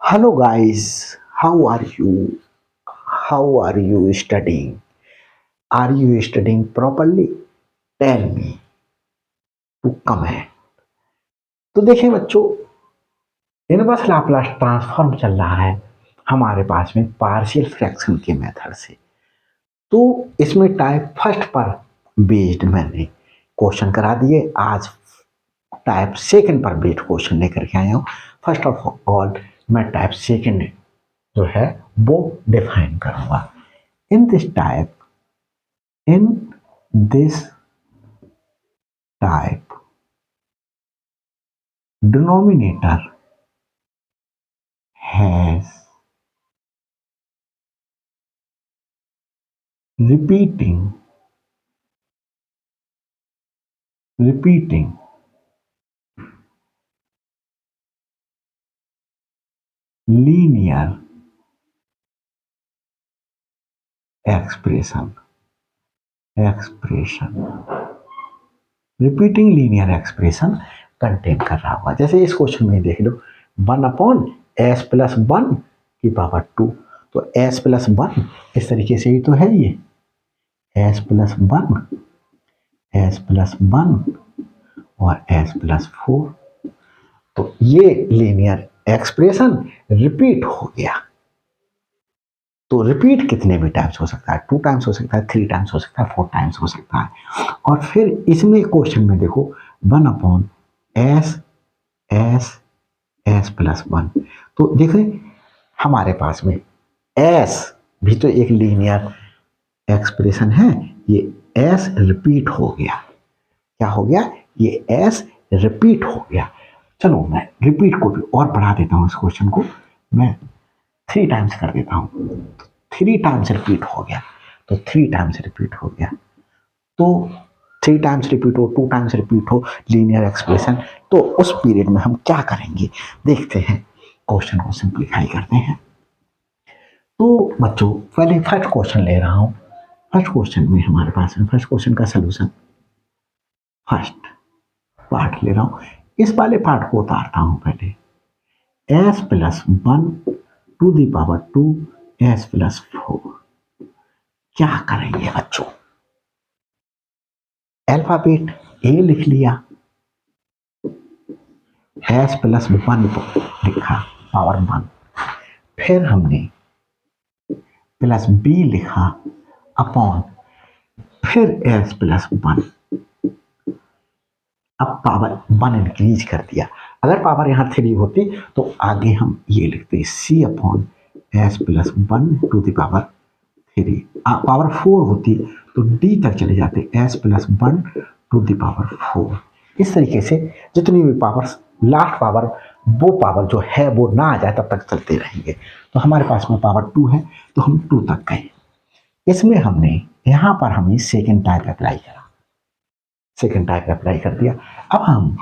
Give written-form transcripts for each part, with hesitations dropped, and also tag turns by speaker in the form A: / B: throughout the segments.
A: Hello guys, how are you? How are you studying? Are you studying properly? Tell me to comment. तो देखिए बच्चों, inverse Laplace transform चल रहा है हमारे पास में पार्शियल फ्रैक्शन के मेथड से। तो इसमें टाइप फर्स्ट पर बेस्ड मैंने क्वेश्चन करा दिए। आज टाइप सेकंड पर बेस्ड क्वेश्चन लेकर के आया हूँ। फर्स्ट ऑफ ऑल मैं टाइप सेकंड जो है वो डिफाइन करूंगा। In this type denominator has repeating linear expression repeating linear expression contain कर रहा होगा। जैसे इस क्वेश्चन में देख लो, 1/s+1 की पावर 2। तो s+1 इस तरीके से ही तो है, ये s+1 और s+4। तो ये लीनियर एक्सप्रेशन रिपीट हो गया। तो रिपीट कितने भी टाइम्स हो सकता है, 2 टाइम्स हो सकता है, 3 टाइम्स हो सकता है, 4 टाइम्स हो सकता है। और फिर इसमें क्वेश्चन में देखो 1/s+1। तो देखिए हमारे पास में s भी तो एक लीनियर एक्सप्रेशन है। ये s रिपीट हो गया। क्या हो गया? ये s रिपीट हो गया। चलो मैं रिपीट को भी और बढ़ा देता हूँ। इस क्वेश्चन को मैं 3 टाइम्स कर देता हूँ। 3 टाइम्स रिपीट हो गया। तो 3 टाइम्स रिपीट हो गया। तो 3 टाइम्स रिपीट हो, 2 टाइम्स रिपीट हो लीनियर एक्सप्रेशन, तो उस पीरियड में हम क्या करेंगे देखते हैं। क्वेश्चन को सिंप्लीफाई करते हैं। तो बच्चों पहले फर्स्ट क्वेश्चन ले रहा हूं। फर्स्ट क्वेश्चन में हमारे पास में फर्स्ट क्वेश्चन का सोल्यूशन फर्स्ट पार्ट ले रहा हूं। इस वाले पार्ट को उतारता हूं पहले। s+1 टू s+4 क्या करेंगे बच्चों? अल्फाबेट ए लिख लिया, s+1 लिखा पावर 1, फिर हमने +b लिखा अपॉन, फिर s+1। अब पावर 1 इंक्रीज कर दिया। अगर पावर यहाँ 3 होती तो आगे हम ये लिखते c/s+1 पावर 4 होती तो d तक चले जाते s+1 इस तरीके से जितनी भी पावर लास्ट पावर वो पावर जो है वो ना आ जाए तब तक चलते रहेंगे। तो हमारे पास में पावर 2 है तो हम 2 तक गए। इसमें हमने यहाँ पर हमें सेकेंड टाइप अप्लाई करा, सेकेंड टाइप अप्लाई कर दिया। अब हम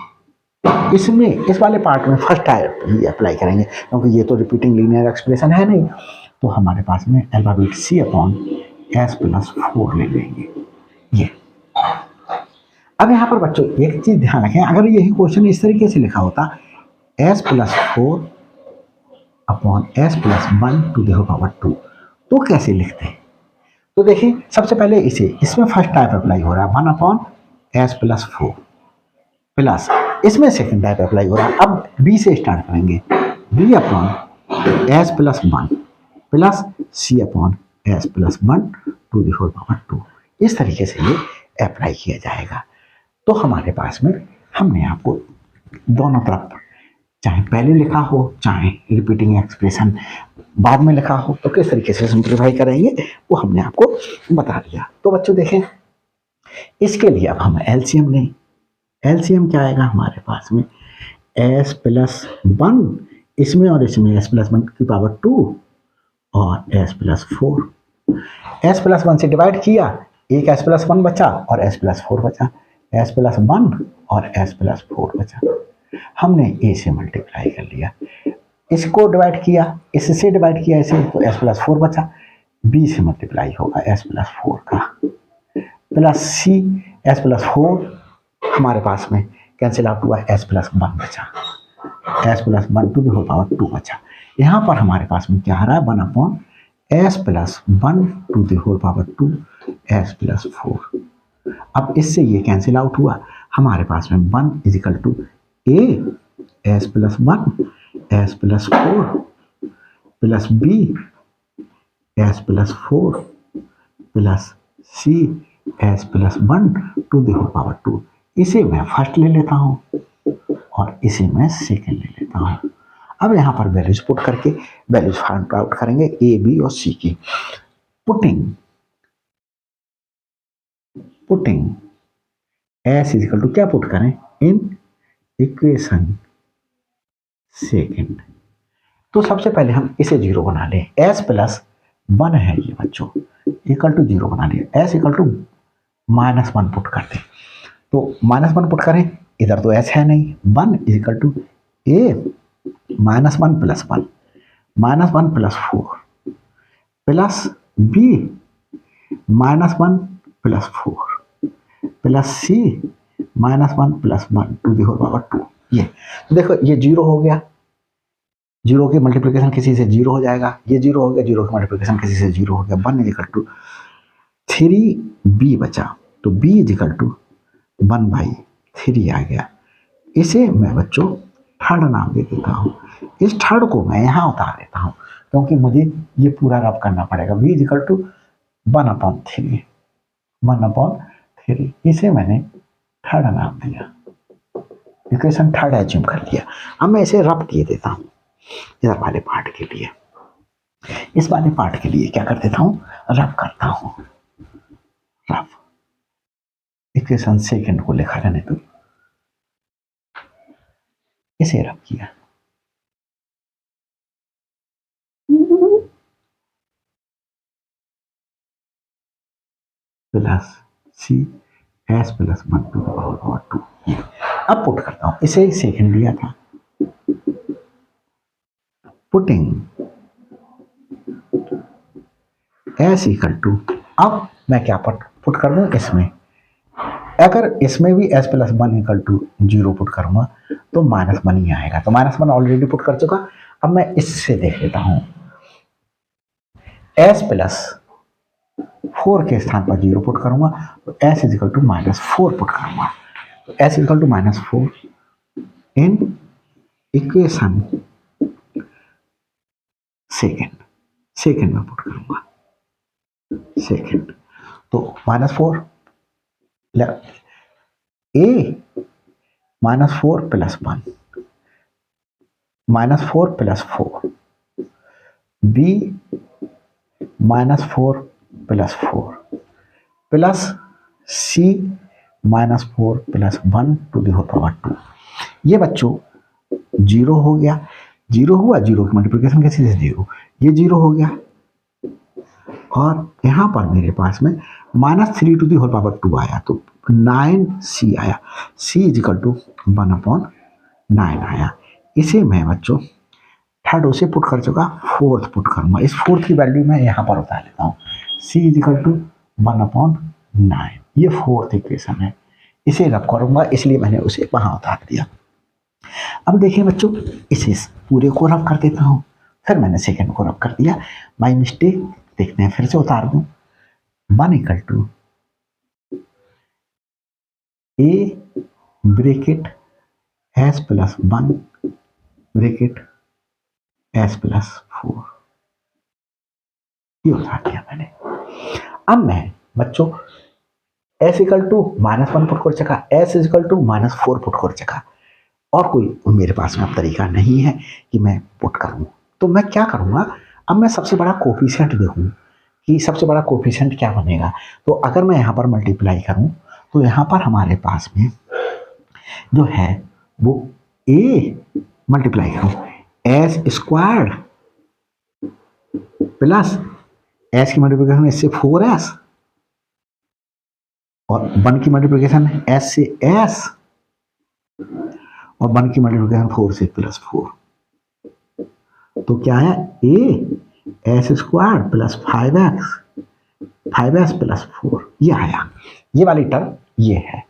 A: इसमें इस वाले पार्ट में फर्स्ट टाइप ही अप्लाई करेंगे क्योंकि ये तो रिपीटिंग लीनियर एक्सप्रेशन है नहीं। तो हमारे पास में अल्फाबेट c/s+4 ले लेंगे ये। अब यहाँ पर बच्चों एक चीज ध्यान रखें, अगर यही क्वेश्चन इस तरीके से लिखा होता s+4/s+1 तो कैसे लिखते हैं? तो देखिए सबसे पहले इसमें फर्स्ट टाइप अप्लाई हो रहा है 1/s+4 प्लस इसमें सेकेंड टाइप अप्लाई हो रहा है। अब b से स्टार्ट करेंगे, b/s+1 प्लस c/s+1 इस तरीके से ये अप्लाई किया जाएगा। तो हमारे पास में हमने आपको दोनों तरफ चाहे पहले लिखा हो चाहे रिपीटिंग एक्सप्रेशन बाद में लिखा हो तो किस तरीके से सिंप्लीफाई करेंगे वो हमने आपको बता दिया। तो बच्चों देखें इसके लिए अब हम एलसीएम लें। एलसीएम क्या आएगा हमारे पास में s+1 इसमें और इसमें s+1 और s+4। s+1 से डिवाइड किया, एक s+1 बचा और s+4 बचा, s+1 और s+4 बचा। हमने a से मल्टीप्लाई कर लिया, इसको डिवाइड किया, इससे डिवाइड किया इसे तो s+4 बचा, b से मल्टीप्लाई होगा s+4 का प्लस c s+4 हमारे पास में कैंसिल आउट हुआ s+1 बचा। S plus 1 to the whole power 2 बचा। यहाँ पर हमारे पास में क्या आ रहा है 1 upon S plus 1 to the whole power 2 s plus 4। अब इससे ये कैंसिल आउट हुआ, हमारे पास में 1 equal to a s plus 1 S plus 4 plus b s plus 4 plus c s plus 1 to the whole power 2। इसे मैं फर्स्ट ले लेता हूँ और इसे मैं सेकेंड ले लेता हूँ। अब यहाँ पर वैल्यूज पुट करके वैल्यूज फाइंड आउट करेंगे ए बी और सी की। पुटिंग एस इजिकल टू क्या पुट करें इन इक्वेशन सेकेंड। तो सबसे पहले हम इसे जीरो बना लें, एस प्लस 1 है ये बच्चों, इक्वल टू जीरो बना लिया, एस इक्वल टू -1 पुट करते। तो -1 पुट करें, इधर तो एस है नहीं, 1 equal to a -1 plus 1 -1 plus 4 plus b -1 plus 4 plus c -1 plus 1 to the whole power 2। ये तो देखो ये जीरो हो गया, जीरो की मल्टीप्लिकेशन किसी से जीरो हो जाएगा, ये जीरो हो गया, जीरो की मल्टीप्लिकेशन किसी से जीरो हो गया। 1 इज इक्वल टू 3b बचा, तो b इज इक्वल टू 1/3 आ गया। इसे मैं बच्चों थर्ड नाम दे देता हूँ। इस थर्ड को मैं यहाँ उतार देता हूँ क्योंकि मुझे ये पूरा रब करना पड़ेगा। b इज इक्वल टू 1/3 1/3, इसे मैंने थर्ड नाम दिया, इक्वेशन थर्ड एज्यूम कर लिया। अब मैं इसे रब किए देता हूँ इधर वाले पार्ट के लिए, इस वाले पार्ट के लिए क्या कर देता हूँ रब करता हूँ। रब इक्वेशन सेकंड को लिखा रहने तो इसे रब किया, plus c s plus 1 to the power 2। अब पुट करता हूँ, इसे सेकंड लिया था, पुटिंग एस इक्वल टू, अब मैं क्या पुट कर दूँ इसमें, अगर इसमें भी s plus 1 equal to 0 put करूंगा तो -1 ही आएगा, तो -1 ऑलरेडी पुट कर चुका। अब मैं इससे देख लेता हूं, एस प्लस 4 के स्थान पर 0 पुट करूंगा तो s is equal to -4 put करूंगा, तो s equal to -4 in equation second में पुट करूंगा, सेकेंड। तो -4 a -4 plus 1 -4 plus 4 b -4 plus 4 plus c -4 plus 1 to the whole power 2। ये बच्चों जीरो हो गया, जीरो हुआ, जीरो की मल्टीप्लिकेशन कैसे से जीरो, ये जीरो हो गया और यहाँ पर मेरे पास में -3 टू दी होल पावर 2 आया तो 9c आया, c इज इक्वल टू 1/9 आया। इसे मैं बच्चों थर्ड उसे पुट कर चुका, फोर्थ पुट करूंगा, इस फोर्थ की वैल्यू मैं यहाँ पर उतार लेता हूँ, c इज इक्वल टू 1/9। ये फोर्थ इक्वेशन है, इसे रब करूंगा इसलिए मैंने उसे वहां उतार दिया। अब देखिए बच्चों, इसे पूरे को रब कर देता हूँ, फिर मैंने सेकेंड को रब कर दिया, बाई मिस्टेक। देखते हैं फिर से उतार दूं, 1 equal to a bracket s plus 1 bracket s plus 4, ये उतार दिया मैंने। अब मैं बच्चों एस इक्वल टू -1 पुट कर चुका, एस इक्वल टू -4 पुट कर चुका, और कोई मेरे पास में अब तरीका नहीं है कि मैं पुट करूं, तो मैं क्या करूंगा, अब मैं सबसे बड़ा कोफिशिएंट देखूं कि सबसे बड़ा कोफिशिएंट क्या बनेगा। तो अगर मैं यहाँ पर मल्टीप्लाई करूं तो यहाँ पर हमारे पास में जो है वो ए मल्टीप्लाई करूं एस स्क्वायर्ड प्लस एस की मल्टीप्लिकेशन इससे 4s और 1 की मल्टीप्लिकेशन एस से एस और 1 की मल्टीप्लिकेशन 4 से +4, तो क्या है A S square plus 5s plus 4, ये आया। ये वाली टर्म ये है,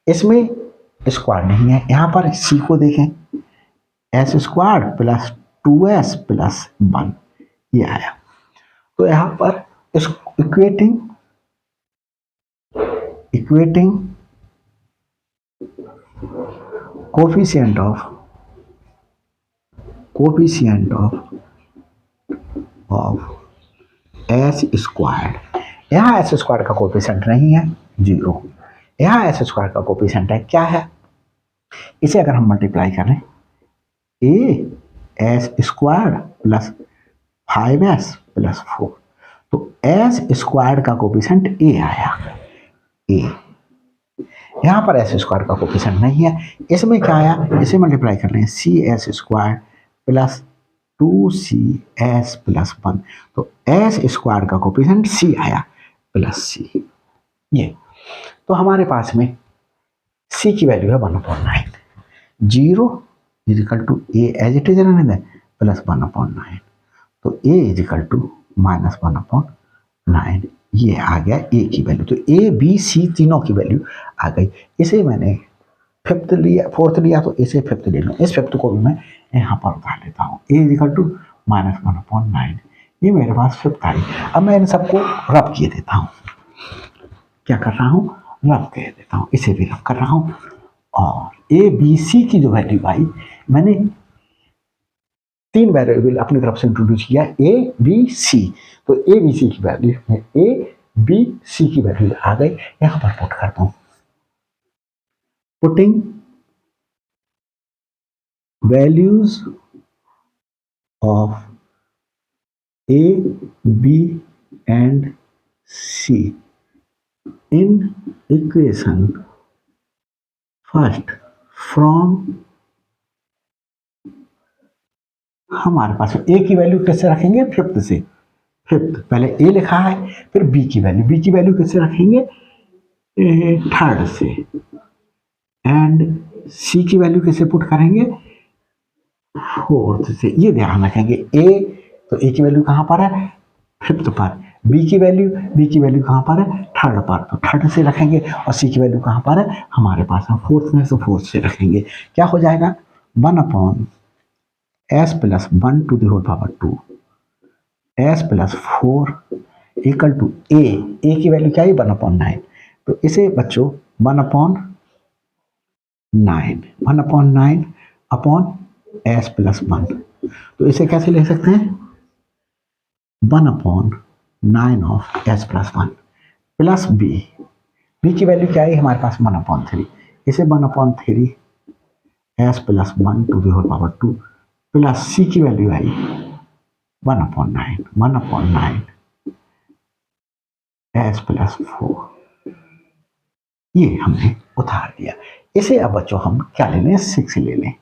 A: इसमें स्क्वायर नहीं है। यहाँ पर सी को देखें, S square plus 2s plus 1 ये आया। तो यहां पर इस equating coefficient of S square, यहाँ एस स्क्वायर का कोफिशिएंट नहीं है 0, यहाँ एस स्क्वायर का कोफिशिएंट है क्या है, इसे अगर हम मल्टीप्लाई करें A S square plus 5s plus 4, तो एस स्क्वायर का कोफिशिएंट ए आया ए, यहाँ पर एस स्क्वायर का कोफिशिएंट नहीं है, इसमें क्या आया, इसे मल्टीप्लाई कर लें c s square plus 2cs plus 1, तो एस स्क्वायर का कोफिशिएंट सी आया प्लस सी। ये तो हमारे पास में सी की वैल्यू है 1/9, 0 equal to a as it is रहने दें प्लस 1/9, तो ए इजिकल टू माइनस 1/9, ये आ गया ए की वैल्यू। तो ए बी सी तीनों की वैल्यू आ गई। इसे मैंने फिफ्थ लिया, फोर्थ लिया, तो इसे फिफ्थ ले लूँ, इस फिफ्थ को भी मैं यहाँ पर उतार लेता हूँ, ए इजिकल टू माइनस 1/9, ये मेरे पास फिफ्थ आई। अब मैं इन सबको रब किए देता हूँ, क्या कर रहा हूँ, रब किए देता हूँ, इसे भी रब कर रहा हूँ, और ए बी सी की जो वैल्यू आई, मैंने 3 वेरिएबल अपनी तरफ से इंट्रोड्यूस किया ए बी सी, तो ए बी सी की वैल्यू में ए बी सी की वैल्यू आ गई, यहां पर पुट करता हूं, putting values of A b and c in equation first from, हमारे पास ए की वैल्यू कैसे रखेंगे, फिफ्थ से, फिफ्थ पहले ए लिखा है, फिर बी की वैल्यू कैसे रखेंगे, थर्ड से, एंड सी की वैल्यू कैसे पुट करेंगे, फोर्थ से। ये ध्यान रखेंगे, ए तो ए की वैल्यू कहां पर है, फिफ्थ पर, बी की वैल्यू कहां पर है, थर्ड पर, तो थर्ड से रखेंगे, और सी की वैल्यू कहां पर है, हमारे पास है फोर्थ में, तो फोर्थ से रखेंगे। क्या हो जाएगा, 1/s plus 1 to the whole power 2 s plus 4 equal to A की वैल्यू क्या है 1/9, तो इसे बच्चों 1/9 अपॉन s प्लस 1, तो इसे कैसे लिख सकते हैं 1/9 of s plus 1 plus B की वैल्यू क्या है हमारे पास 1/3, इसे 1/3 s plus 1 to the whole power 2 plus C की वैल्यू आई 1/9 s प्लस 4, ये हमने उतार दिया। इसे अब बच्चों हम क्या ले लें, 6 ले लें,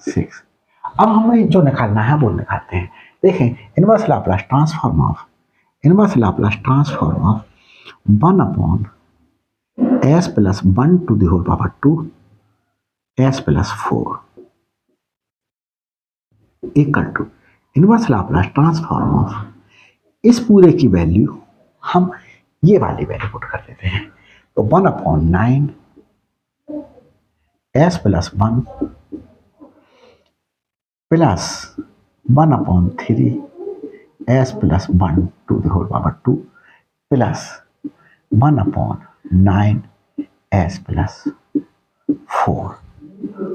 A: 6। अब हमें जो निकालना है वो निकालते हैं। देखें, inverse Laplace transform of 1/s plus 1 to the whole power 2 s plus 4 equal to inverse Laplace transform of इस पूरे की वैल्यू हम ये वाली वैल्यू पुट कर देते हैं, तो 1/9 s plus 1 plus 1/3 s plus 1 to the whole power 2 plus 1/9 s plus 4,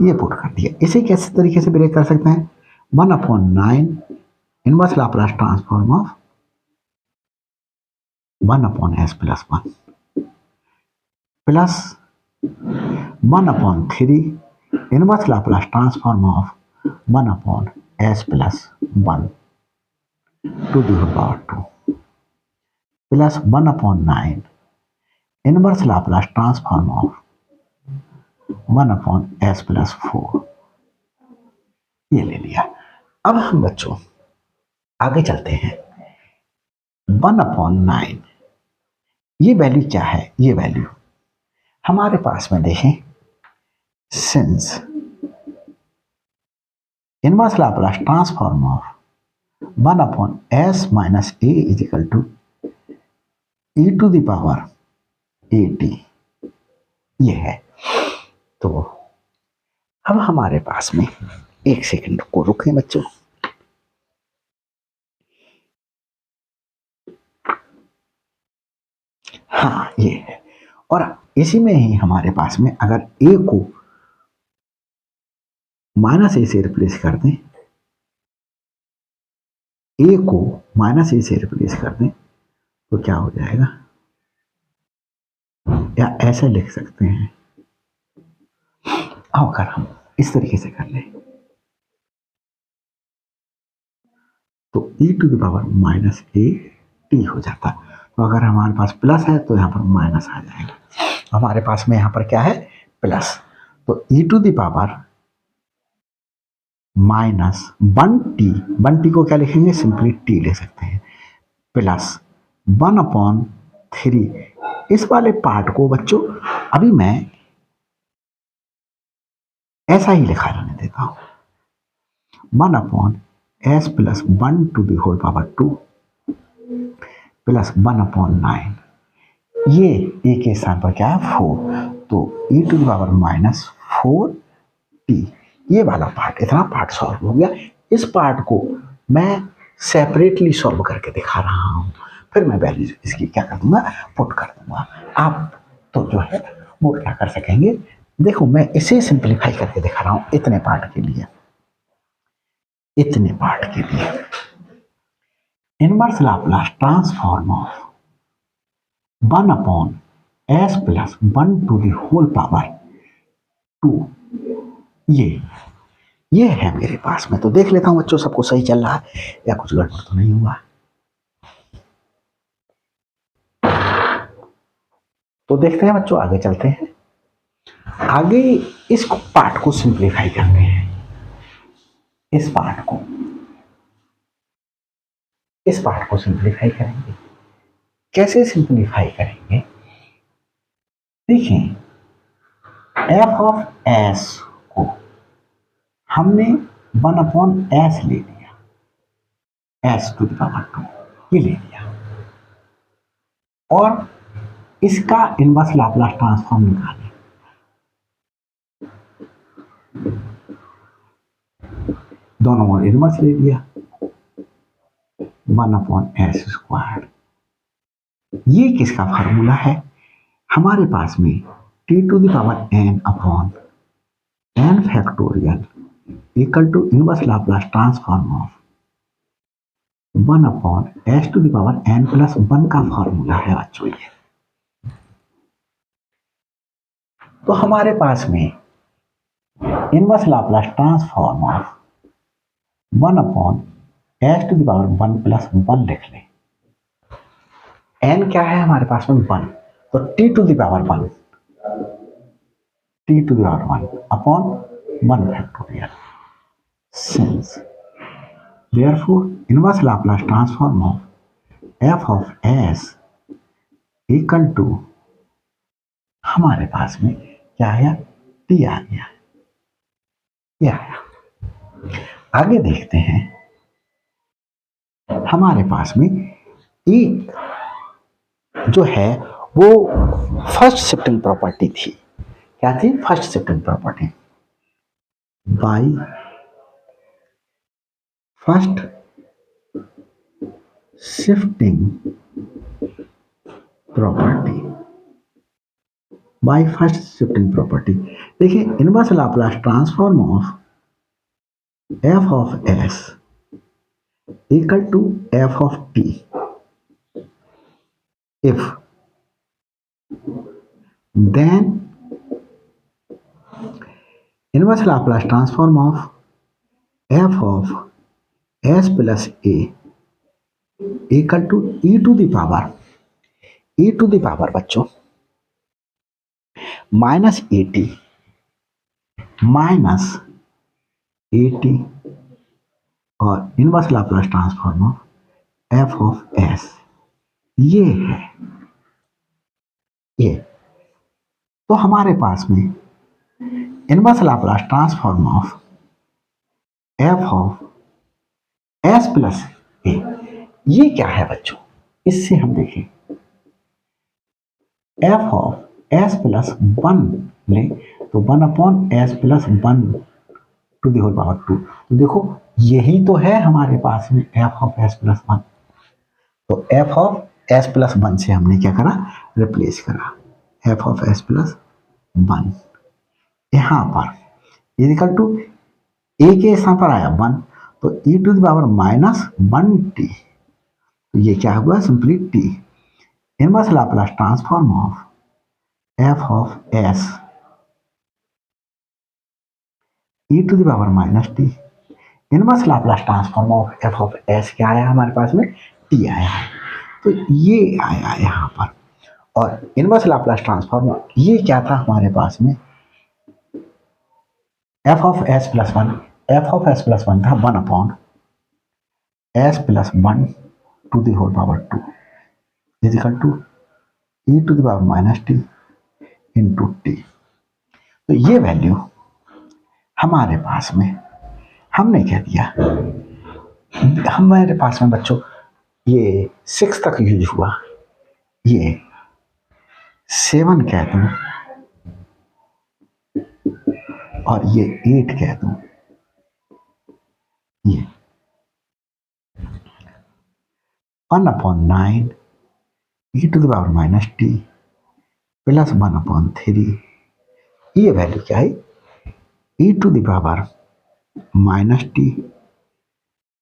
A: ये पुट कर दिया। इसे कैसे तरीके से ब्रेक कर सकते हैं, 1/9 inverse Laplace transform of 1/s plus 1 plus 1/3 inverse Laplace transform of 1/s plus 1 to the whole power 2 plus 1/9 inverse Laplace transform of 1/s plus 4, ये ले लिया। अब हम बच्चों आगे चलते हैं, 1/9 ये वैल्यू क्या है, ये वैल्यू हमारे पास में देखें, since inverse Laplace transform of 1/s minus a is equal to e to the power at, ये है। तो अब हमारे पास में एक सेकंड को रुकें बच्चों। हाँ ये है, और इसी में ही हमारे पास में अगर ए को माइनस ए से रिप्लेस कर दें, ए को माइनस ए से रिप्लेस कर दें तो क्या हो जाएगा, या ऐसा लिख सकते हैं, अब अगर हम इस तरीके से कर लें तो e to the power minus a t हो जाता। तो अगर हमारे पास प्लस है तो यहाँ पर माइनस आ जाएगा, हमारे पास में यहाँ पर क्या है, प्लस। तो e to the power minus 1t को क्या लिखेंगे, सिंपली t ले सकते हैं, प्लस 1/3। इस वाले पार्ट को बच्चों अभी मैं ऐसा ही लिखा रहने देता हूं, 1/s plus 1 to the whole power 2 plus 1/9। ये ए के स्थान पर क्या है, 4, तो e to the power minus 4t। ये वाला पार्ट, इतना पार्ट सॉल्व हो गया। इस पार्ट को मैं सेपरेटली सॉल्व करके दिखा रहा हूं, फिर मैं वैल्यू इसकी क्या कर दूंगा, पुट कर दूंगा। आप तो जो है वो क्या कर सकेंगे, देखो मैं इसे सिंप्लीफाई करके दिखा रहा हूं इतने पार्ट के लिए, इतने पार्ट के लिए। Inverse Laplace transform of 1/s plus 1 to the whole power 2, ये है मेरे पास में। तो देख लेता हूं बच्चों सबको सही चल रहा है या कुछ गड़बड़ तो नहीं हुआ। तो देखते हैं बच्चों, आगे चलते हैं। आगे इस पार्ट को सिंप्लीफाई करते हैं, इस पार्ट को सिंप्लीफाई करेंगे। कैसे सिंप्लीफाई करेंगे, देखें, एफ ऑफ एस को हमने 1/s ले लिया, s टू द पावर 2 ये ले लिया, और इसका इनवर्स लाप्लास ट्रांसफॉर्म निकालें। दोनों और इनवर्स ले लिया, 1/s²। ये किसका फार्मूला है, हमारे पास में t to the power n factorial equal to inverse Laplace transform of 1/s to the power n plus 1 का फार्मूला है बच्चों ये। तो हमारे पास में inverse Laplace transform of 1/s to the power 1 plus 1 लिख लें। n क्या है हमारे पास में 1, तो t to the power 1 upon 1 factorial. Since therefore inverse Laplace transform of f of s equal to, हमारे पास में क्या आया, t आ गया, ये आया। आगे देखते हैं, हमारे पास में एक जो है वो फर्स्ट शिफ्टिंग प्रॉपर्टी थी। क्या थी, first shifting property. By first shifting property, by first shifting property. देखिए, inverse Laplace transform of f of s equal to f of t if then inverse Laplace transform of f of s plus a equal to e to the power बच्चों minus a t और inverse Laplace transform of f of s, ये है ये। तो हमारे पास में inverse Laplace transform of f of s plus a, ये क्या है बच्चों, इससे हम देखें, f ऑफ s प्लस 1 ले तो 1/s plus 1 to the whole power 2। तो देखो यही तो है हमारे पास में एफ ऑफ एस प्लस 1। तो एफ ऑफ एस प्लस 1 से हमने क्या करा, रिप्लेस करा एफ ऑफ एस प्लस 1। यहां पर इक्वल टू ए के स्थान पर आया 1, तो E to the power minus 1t। तो ये क्या हुआ, simply T. Inverse Laplace transform of F of S E to the power minus T. Inverse Laplace transform of F of S क्या आया हमारे पास में, टी आया है। तो ये आया यहाँ पर। और इनवर्स लाप्लास ट्रांसफॉर्म ये क्या था हमारे पास में, f of s plus 1। F of s plus 1 था 1 upon S plus 1 to the whole power 2 is equal to e to the power minus T into T. तो ये वैल्यू हमारे पास में हमने क्या दिया, हमारे पास में बच्चों ये 6 तक यूज हुआ, ये 7 कह दूं और ये 8 कह दूं, ये 1 upon 9 E to the power minus T plus 1 upon 3। ये वैल्यू क्या है, E to the power minus T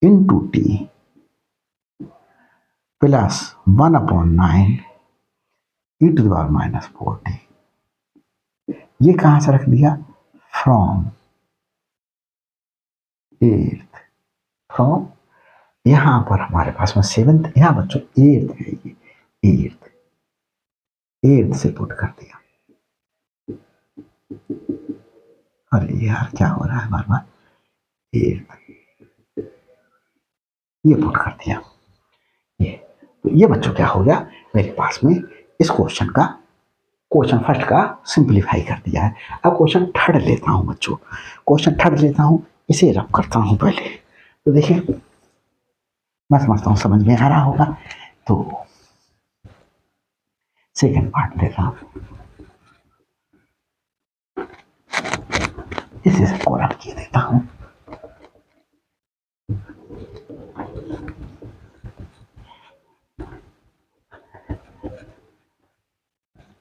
A: into T plus 1 upon 9 E to the power minus 4t। ये कहां से रख दिया, फ्रॉम 8th, फ्रॉम यहां पर हमारे पास में 7th, यहां बच्चों 8th है, ये 8th से पुट कर दिया। अरे यार क्या हो रहा है बार बार, 8th ये पुट कर दिया। ये तो ये बच्चों क्या हो गया मेरे पास में, इस क्वेश्चन का, क्वेश्चन फर्स्ट का सिंप्लीफाई कर दिया है। अब क्वेश्चन थर्ड लेता हूं बच्चों, क्वेश्चन थर्ड लेता हूं, इसे रब करता हूं पहले। तो देखिए मैं समझता हूं समझ में आ रहा होगा। तो सेकंड पार्ट लेता हूं, इसे सबको रब किए देता हूं।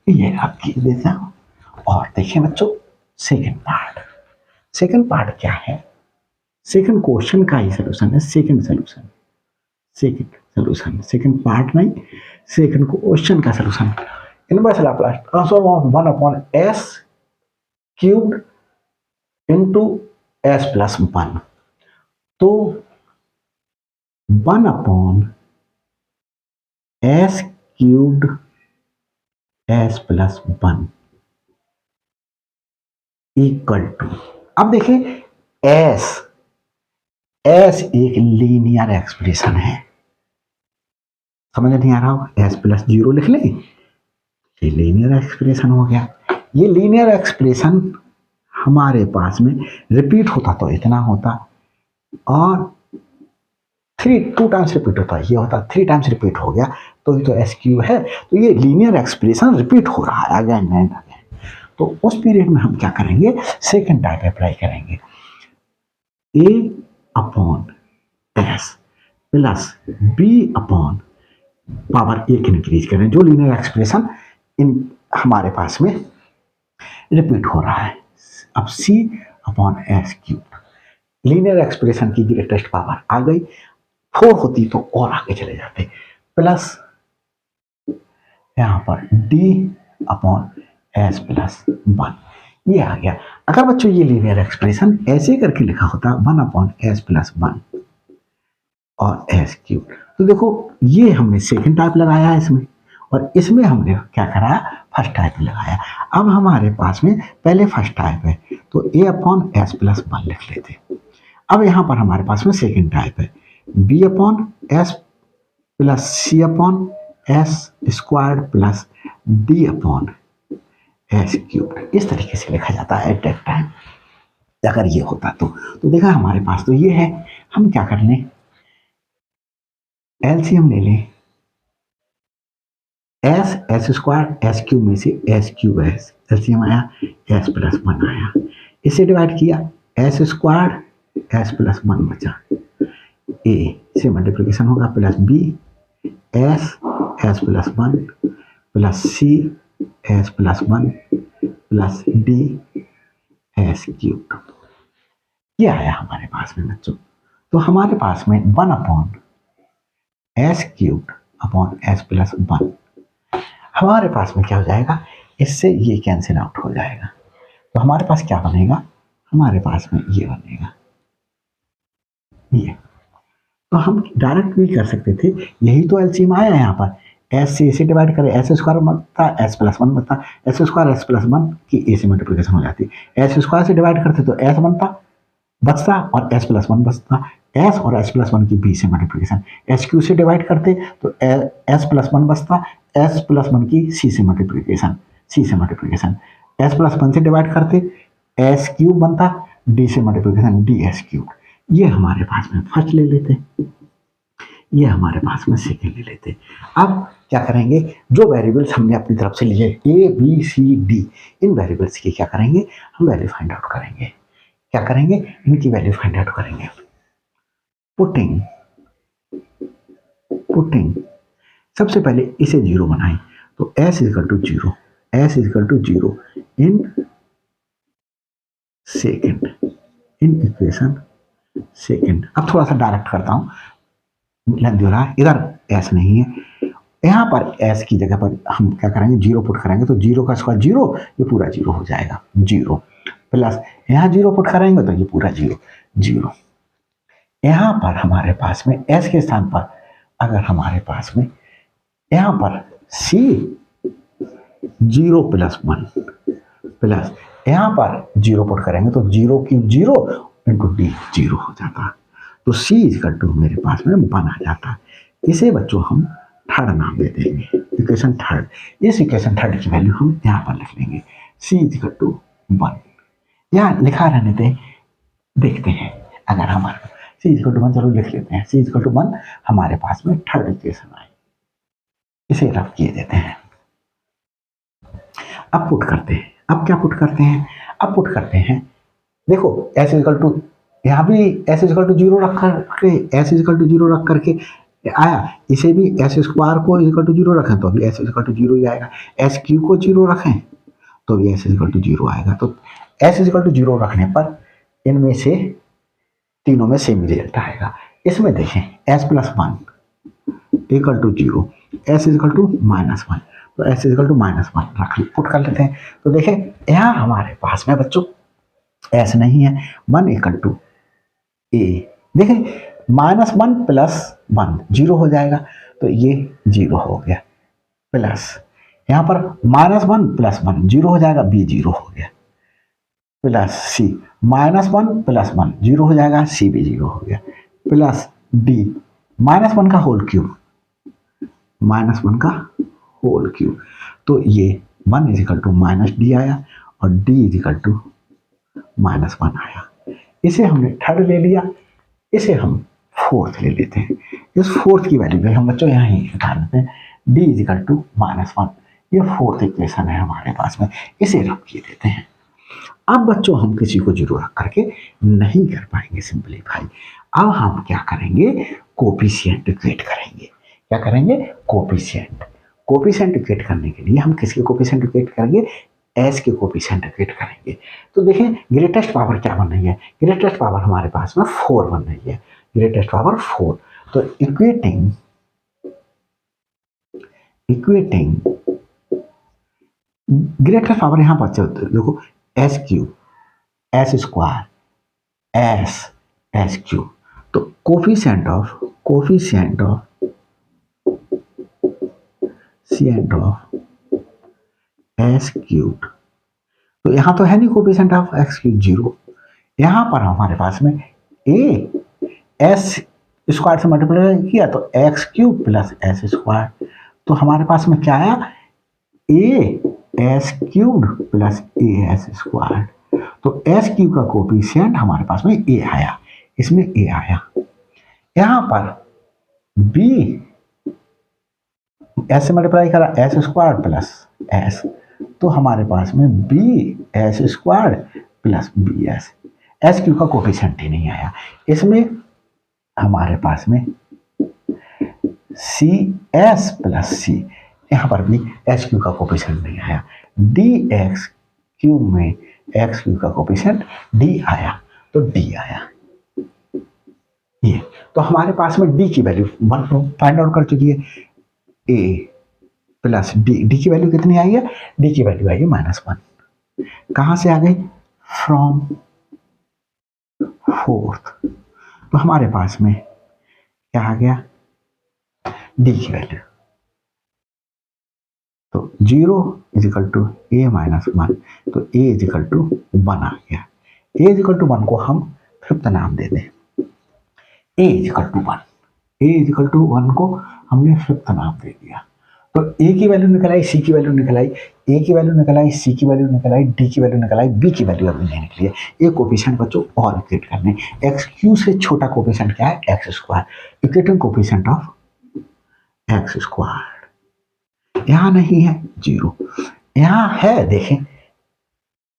A: ये रब किए देता हूं और देखिए बच्चों सेकंड पार्ट, सेकंड पार्ट क्या है, सेकंड क्वेश्चन का ही सोल्यूशन है, second solution, second solution, second part नहीं, सेकंड क्वेश्चन का solution. Inverse Laplace transform of 1 upon s cubed into s plus 1। तो 1 upon s cubed s plus 1 equal to, अब देखिए एस, एस एक linear expression है, समझ नहीं आ रहा हो, एस प्लस 0 लिख लें, ये लीनियर एक्सप्रेशन हो गया। ये लीनियर एक्सप्रेशन हमारे पास में रिपीट होता तो इतना होता, और 2 टाइम्स रिपीट होता, ये होता 3 टाइम्स रिपीट हो गया, तो ये तो एस क्यू है। तो ये लीनियर एक्सप्रेशन रिपीट हो रहा है अगेन एंड अगेन। तो उस पीरियड में हम क्या करेंगे, सेकेंड टाइप अप्लाई करेंगे, A upon S plus B upon power 1 increase करें, जो लीनियर एक्सप्रेशन इन हमारे पास में रिपीट हो रहा है। अब C upon S cube, linear expression की ग्रेटेस्ट पावर आ गई, 4 होती तो और आगे चले जाते, प्लस यहां पर डी अपॉन एस प्लस 1, ये आ गया। अगर बच्चों ये लीनियर एक्सप्रेशन ऐसे करके लिखा होता 1 अपॉन एस प्लस 1 और एस क्यूब, तो देखो ये हमने सेकंड टाइप लगाया है इसमें, और इसमें हमने क्या करा, फर्स्ट टाइप लगाया। अब हमारे पास में पहले फर्स्ट टाइप है, तो ए अपॉन एस प्लस 1 लिख लेते। अब यहां पर हमारे पास में सेकंड टाइप है, B upon S plus C upon S squared plus D upon S cube, इस तरीके से लिखा जाता है एट दैट टाइम। अगर ये होता तो देखा हमारे पास तो ये है, हम क्या कर लें, एलसीएम ले लें, एस स्क्वायर एस क्यूब में से एस क्यूब एस, एलसीएम आया एस प्लस 1 आया, इसे डिवाइड किया एस स्क्वायर एस प्लस 1 बचा, ए से मल्टीप्लीकेशन होगा plus b s s plus 1 plus c s plus 1 plus d s cube. ये आया हमारे पास में बच्चों। तो हमारे पास में 1 upon S cube upon S plus 1 हमारे पास में क्या हो जाएगा, इससे ये कैंसिल आउट हो जाएगा। तो हमारे पास क्या बनेगा, हमारे पास में ये बनेगा ये। तो हम डायरेक्ट भी कर सकते थे, यही तो एलसीएम आया है यहाँ पर, एस से डिवाइड करें, एस स्क्वायर बनता एस प्लस 1 बनता, एस स्क्वायर एस प्लस 1 की ए से मल्टीप्लिकेशन हो जाती, एस स्क्वायर से डिवाइड करते तो एस बनता बचता और एस प्लस 1 बचता, एस और एस प्लस 1 की बी से मल्टीप्लिकेशन, एस क्यू से डिवाइड करते तो एस प्लस 1 बचता, एस प्लस 1 की सी से मल्टीप्लिकेशन, एस प्लस 1 से डिवाइड करते एस क्यूब बनता, डी से मल्टीप्लिकेशन डी एस क्यूब। ये हमारे पास में फर्स्ट ले लेते, ये हमारे पास में सेकेंड ले लेते। अब क्या करेंगे, जो वेरिएबल्स हमने अपनी तरफ से लिए ए बी सी डी, इन वेरिएबल्स की क्या करेंगे, हम वैल्यू फाइंड आउट करेंगे। क्या करेंगे, इनकी वैल्यू फाइंड आउट करेंगे। पुटिंग सबसे पहले इसे 0 बनाएं, तो s is equal to 0, s is equal to 0 in second, in equation second. अब थोड़ा सा डायरेक्ट करता हूं, लेंथ हो रहा है, इधर s नहीं है, यहाँ पर s की जगह पर हम क्या करेंगे, 0 पुट करेंगे, तो 0 का स्क्वायर 0, ये पूरा 0 हो जाएगा, 0 प्लस यहाँ 0 पुट करेंगे तो ये पूरा 0। यहाँ पर हमारे पास में s के स्थान पर अगर हमारे पास में यहाँ पर c 0 प्लस 1 प्लस यहाँ पर 0 पुट करेंगे तो 0 क्यूब 0 इंटू डी 0 हो जाता, तो c इक्वल टू मेरे पास में 1 आ जाता। इसे बच्चों हम थर्ड नाम दे देंगे, इक्वेशन थर्ड। इस इक्वेशन थर्ड की वैल्यू हम यहाँ पर लिख लेंगे, c इक्वल टू 1। यहाँ लिखा रहने दें, देखते हैं अगर हमारे c इक्वल टू 1, चलो लिख लेते हैं, c इक्वल टू 1 हमारे पास में थर्ड इक्वेशन आए, इसे रफ किए देते हैं। अब पुट करते हैं, अब क्या पुट करते हैं, अब पुट करते हैं, देखो s इक्वल टू, यहाँ भी s इक्वल टू 0 रख करके, s इक्वल टू 0 रख करके आया, इसे भी s स्क्वायर को इक्वल टू 0 रखें तो अभी s इक्वल टू 0 ही आएगा, s क्यू को 0 रखें तो भी s इक्वल टू 0 आएगा। तो s इक्वल टू 0 रखने पर इनमें से तीनों में सेम रिजल्ट आएगा। इसमें देखें s plus 1 equal to 0, s equal to minus 1, तो s इक्वल टू माइनस 1 रख पुट कर लेते हैं। तो देखें यहाँ हमारे पास में बच्चों s नहीं है, 1 इक्वल टू a, देखें माइनस 1 प्लस 1 0 हो जाएगा, तो ये 0 हो गया, प्लस यहाँ पर माइनस 1 प्लस 1 0 हो जाएगा, b 0 हो गया, प्लस c माइनस 1 प्लस 1 0 हो जाएगा, c भी 0 हो गया, प्लस d माइनस 1 का होल क्यूब, माइनस 1 का होल क्यूब, तो ये 1 is equal to minus d आया और d is equal to minus 1 आया। इसे हमने थर्ड ले लिया, इसे हम फोर्थ ले लेते हैं। इस फोर्थ की वैल्यू हम बच्चों यहाँ ही निकाल लेते हैं, d is equal to minus 1, ये फोर्थ इक्वेशन है हमारे पास में, इसे रख के देते हैं। अब बच्चों हम किसी को 0 रख करके नहीं कर पाएंगे सिंपलीफाई, अब हम क्या करेंगे, कोफिशिएंट इक्वेट करेंगे। क्या करेंगे, कोफिशिएंट इक्वेट करने के लिए हम किसके कोफिशिएंट इक्वेट करेंगे, s के कोफिशिएंट इक्वेट करेंगे। तो देखें ग्रेटेस्ट पावर क्या बन रही है, ग्रेटेस्ट पावर हमारे पास में 4 बन रही है, ग्रेटेस्ट पावर 4। तो इक्वेटिंग ग्रेटेस्ट पावर यहाँ पर चलते देखो, S cube S square S cube, तो कोफिशिएंट ऑफ एस क्यूब, तो यहाँ तो है नहीं कोफिशिएंट ऑफ एक्स क्यूब 0, यहाँ पर हमारे पास में ए एस स्क्वायर से मल्टीप्लाई किया तो x cube plus S square, तो हमारे पास में क्या आया, A S cube plus A S square, तो एस क्यूब का कोफिशिएंट हमारे पास में ए आया, इसमें ए आया, यहाँ पर बी एस से मल्टीप्लाई करा एस स्क्वायर प्लस एस, तो हमारे पास में b s square plus b s, s cube का कोफिशिएंट ही नहीं आया। इसमें हमारे पास में सी एस प्लस सी, यहाँ पर भी एच क्यू का कोफिशिएंट नहीं आया। डी एक्स क्यू में एक्स क्यू का कोफिशिएंट डी आया, तो डी आया ये। तो हमारे पास में डी की वैल्यू 1 फाइंड आउट कर चुकी है। ए प्लस डी, डी की वैल्यू कितनी आई है? डी की वैल्यू आई है -1। कहां से आ गई? From fourth. तो हमारे पास में क्या आ गया? डी की वैल्यू, तो 0 इजिकल टू ए -1, तो ए इजिकल टू 1 आ गया। ए इजिकल टू 1 को हम फिफ्थ नाम दे दें, A equal to 1, A equal to 1 को हमने फिफ्थ नाम दे दिया। तो ए की वैल्यू निकल आई, सी की वैल्यू निकल आई, ए की वैल्यू निकल आई, सी की वैल्यू निकल आई, डी की वैल्यू निकल आई, बी की वैल्यू अभी नहीं निकली है। ये कोफिशिएंट बच्चों और इक्वेट करने, एक्स क्यू से छोटा कोफिशिएंट क्या है? X square, equating coefficient of x square. यहां नहीं है 0, यहां है, देखें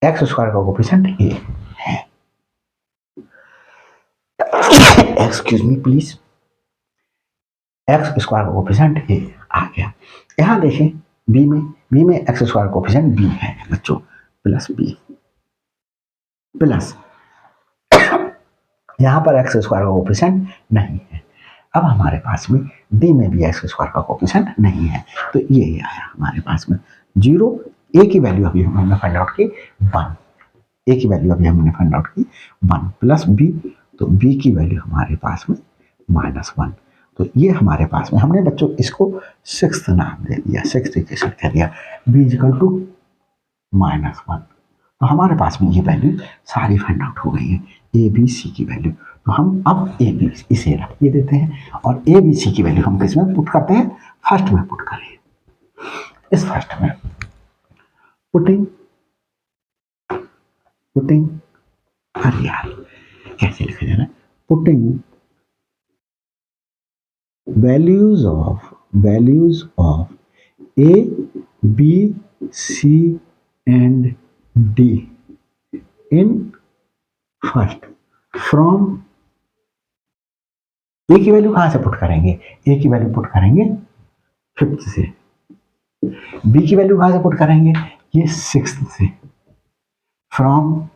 A: एक्स स्क्वायर का कोफिशिएंट ए है। Excuse me please, x square का कोफिशिएंट ए आ गया। यहां देखें बी में एक्स स्क्वायर कोफिशिएंट बी है बच्चों, प्लस बी प्लस यहां पर एक्स स्क्वायर का कोफिशिएंट नहीं है। अब हमारे पास में डी में भी एक्स स्क्वायर का कोफिशिएंट नहीं है, तो ये आया हमारे पास में 0। ए की वैल्यू अभी हमने फाइंड आउट की 1, ए की वैल्यू अभी हमने फाइंड आउट की 1 प्लस बी, तो बी की वैल्यू हमारे पास में -1। तो ये हमारे पास में, हमने बच्चों इसको सिक्स्थ नाम दे दिया, सिक्स्थ इक्वेशन कह दिया, बी इजिकल टू -1। तो हमारे पास में ये वैल्यू सारी फाइंड आउट हो गई है, ए बी सी की वैल्यू। तो हम अब ए बी इसे रख के देते हैं और ए बी सी की वैल्यू हम किस में पुट करते हैं? फर्स्ट में पुट करें। इस फर्स्ट में पुटिंग अरे यार कैसे लिखा जा रहा है? Putting values of A B C and D in first from, A की वैल्यू कहां से पुट करेंगे? ए की वैल्यू पुट करेंगे फिफ्थ से, बी की वैल्यू कहां से पुट करेंगे? ये सिक्स्थ से, फ्रॉम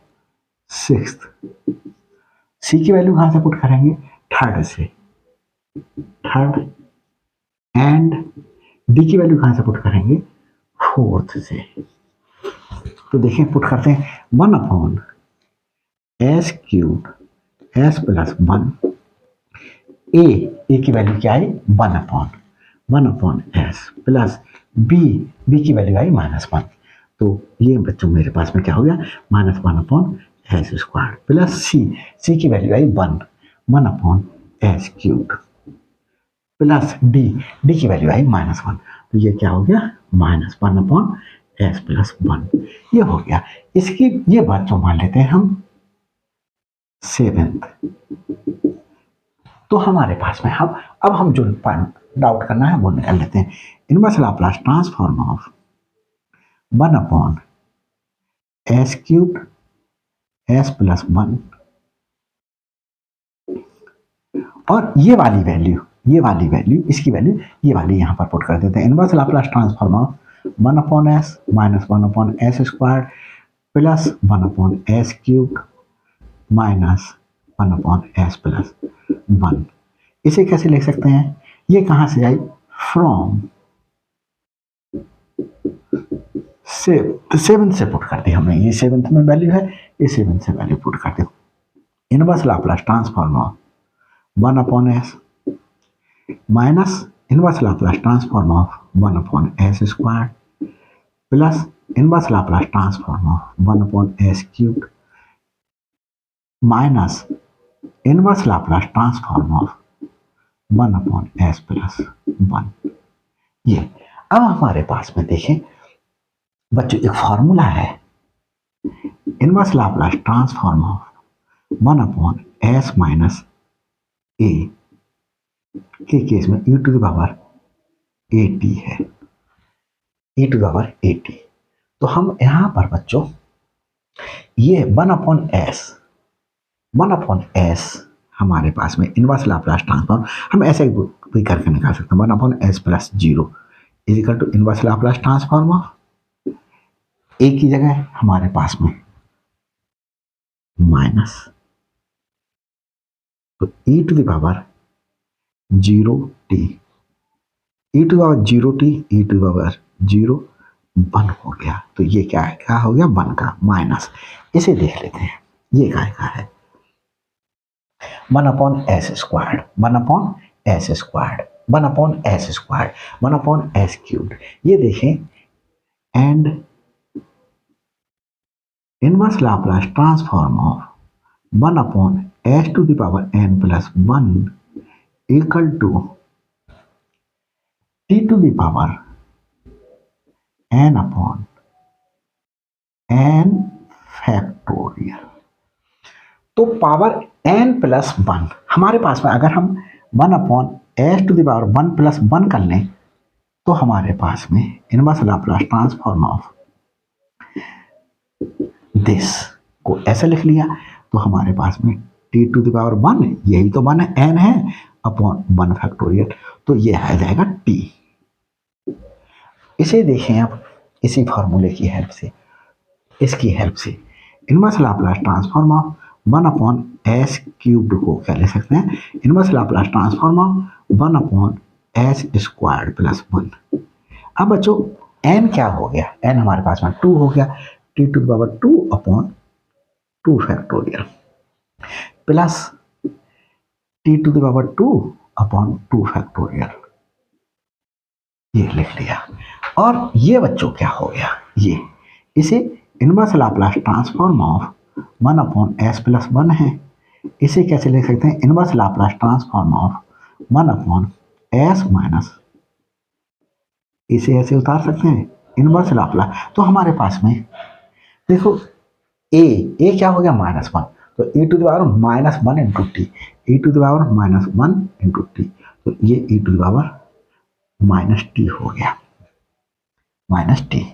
A: सिक्स्थ। सी की वैल्यू कहां से पुट करेंगे? थर्ड से, थर्ड। एंड डी की वैल्यू कहां से पुट करेंगे? फोर्थ से। तो देखिए पुट करते हैं 1 एस क्यूब एस प्लस 1, ए की वैल्यू क्या आई? 1 एस प्लस बी की वैल्यू आई -1। तो ये बच्चों मेरे पास में क्या हो गया? -1 एस स्क्वायर प्लस सी की वैल्यू आई 1 एस क्यूब प्लस डी की वैल्यू आई -1। तो ये क्या हो गया? -1 एस प्लस 1। ये हो गया। इसकी ये बात जो मान लेते हैं हम 7th। तो हमारे पास में अब हम जो डाउट करना है वो निकाल लेते हैं। Inverse Laplace transform of 1 S cube S plus 1 और ये वाली वैल्यू इसकी वैल्यू ये वाली यहां पर पुट कर देते हैं। Inverse Laplace transform of 1 S -1 S square plus 1 S cube -1 S plus 1। इसे कैसे लिख सकते हैं? ये कहां से आई? फ्रॉम 7 से पुट कर दी हमने। ये 7th में वैल्यू है, ये 7 से वैल्यू पुट कर दी। Inverse Laplace transform of 1 S minus inverse Laplace transform of 1 S square plus inverse Laplace transform of 1 S cube minus inverse Laplace transform of 1 S plus 1। ये अब हमारे पास में देखें बच्चों एक फॉर्मूला है, inverse Laplace transform of 1 S minus A के केस में e to the power at है, e to the power at। तो हम यहां पर बच्चों ये 1 upon S one upon S हमारे पास में इनवर्स लाप्लास ट्रांसफॉर्म हम ऐसे भी करके निकाल सकते हैं, one upon S plus zero is equal to inverse Laplace transform of A की जगह हमारे पास में माइनस, तो E to the power zero T, E to power zero T, E to power zero one हो गया। तो ये क्या है, क्या हो गया, वन का माइनस। इसे देख लेते हैं, ये काय का है, one upon S squared, one upon S squared, one upon S squared, one upon s cubed. ये देखें, and inverse Laplace transform of one upon s to the power n plus one equal to t to the power n upon n factorial. तो power n plus one हमारे पास में, अगर हम one upon s to the power one plus one कर लें तो हमारे पास में inverse Laplace transform of this को ऐसे लिख लिया, तो हमारे पास में t to the power one, यही तो वन है, एन है, अपॉन वन फैक्टोरियल, तो ये आ जाएगा टी। इसे देखें आप इसी फॉर्मूले की हेल्प से, इसकी हेल्प से inverse Laplace transform of one upon s cubed को क्या ले सकते हैं, inverse Laplace transform of one upon S squared plus one. अब बच्चों एन क्या हो गया, एन हमारे पास में टू हो गया, t to the power two upon two factorial plus t to the power two upon two factorial, ये लिख लिया। और ये बच्चों क्या हो गया, ये इसे inverse Laplace transform of one upon S plus one है, इसे कैसे लिख सकते हैं, inverse Laplace transform of one upon S minus, इसे ऐसे उतार सकते हैं इनवर्स लाप्लास। तो हमारे पास में देखो ए क्या हो गया, माइनस वन, तो E to the power minus one into T, E to the power minus one into T, तो ये E to the power minus T हो गया, माइनस टी,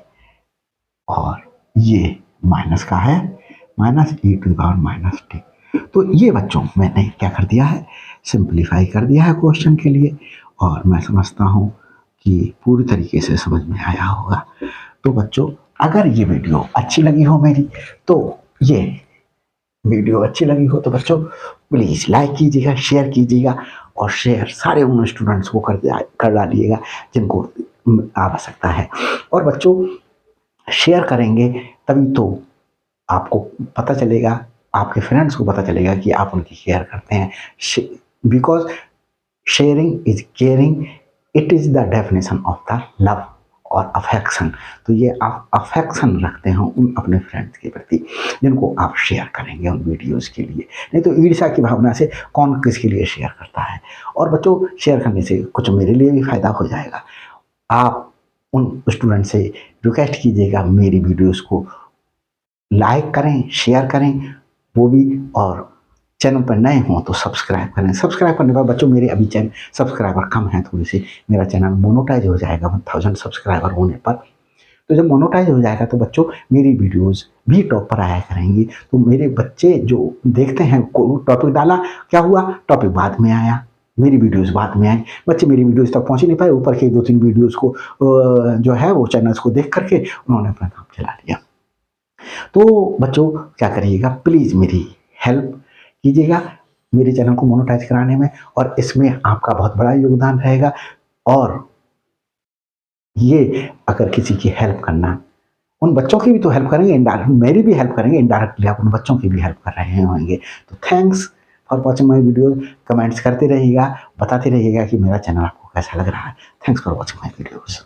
A: और ये माइनस का है, minus E to the power minus T. तो ये बच्चों मैंने क्या कर दिया है, सिंप्लीफाई कर दिया है क्वेश्चन के लिए, और मैं समझता हूँ कि पूरी तरीके से समझ में आया होगा। तो बच्चों अगर ये वीडियो अच्छी लगी हो मेरी, तो ये वीडियो अच्छी लगी हो तो बच्चों प्लीज़ लाइक कीजिएगा, शेयर कीजिएगा, और शेयर सारे उन स्टूडेंट्स को कर डालिएगा जिनको आवश्यकता है। और बच्चों शेयर करेंगे तभी तो आपको पता चलेगा, आपके फ्रेंड्स को पता चलेगा कि आप उनकी केयर करते हैं, because sharing is caring, it is the definition of the love और अफेक्शन। तो ये आप अफेक्शन रखते हैं उन अपने फ्रेंड्स के प्रति जिनको आप शेयर करेंगे उन वीडियोस के लिए, नहीं तो ईर्ष्या की भावना से कौन किसके लिए शेयर करता है। और बच्चों शेयर करने से कुछ मेरे लिए भी फ़ायदा हो जाएगा। आप उन स्टूडेंट से रिक्वेस्ट कीजिएगा मेरी वीडियोस को लाइक करें, शेयर करें वो भी, और चैनल पर नए हों तो सब्सक्राइब करें। सब्सक्राइब करने पर बच्चों मेरे अभी चैनल सब्सक्राइबर कम हैं थोड़ी सी, मेरा चैनल मोनोटाइज हो जाएगा 1000 सब्सक्राइबर होने पर। तो जब मोनोटाइज हो जाएगा तो बच्चों मेरी वीडियोस भी टॉप पर आया करेंगी। तो मेरे बच्चे जो देखते हैं, टॉपिक डाला, क्या हुआ, टॉपिक बाद में आया, मेरी वीडियोस बाद में आई, बच्चे मेरी वीडियोस तक पहुँच ही नहीं पाए, ऊपर के 2-3 वीडियोस को जो है वो चैनल्स को देख करके उन्होंने अपना काम चला लिया। तो बच्चों क्या करिएगा, प्लीज़ मेरी हेल्प कीजिएगा मेरे चैनल को मोनेटाइज कराने में, और इसमें आपका बहुत बड़ा योगदान रहेगा। और ये अगर किसी की हेल्प करना, उन बच्चों की भी तो हेल्प करेंगे, इनडायरेक्ट मेरी भी हेल्प करेंगे, इनडायरेक्टली आप उन बच्चों की भी हेल्प कर रहे होंगे। तो thanks for watching my video, comments करते रहिएगा, बताते रहिएगा कि मेरा चैनल आपको कैसा लग रहा है। Thanks for watching my videos.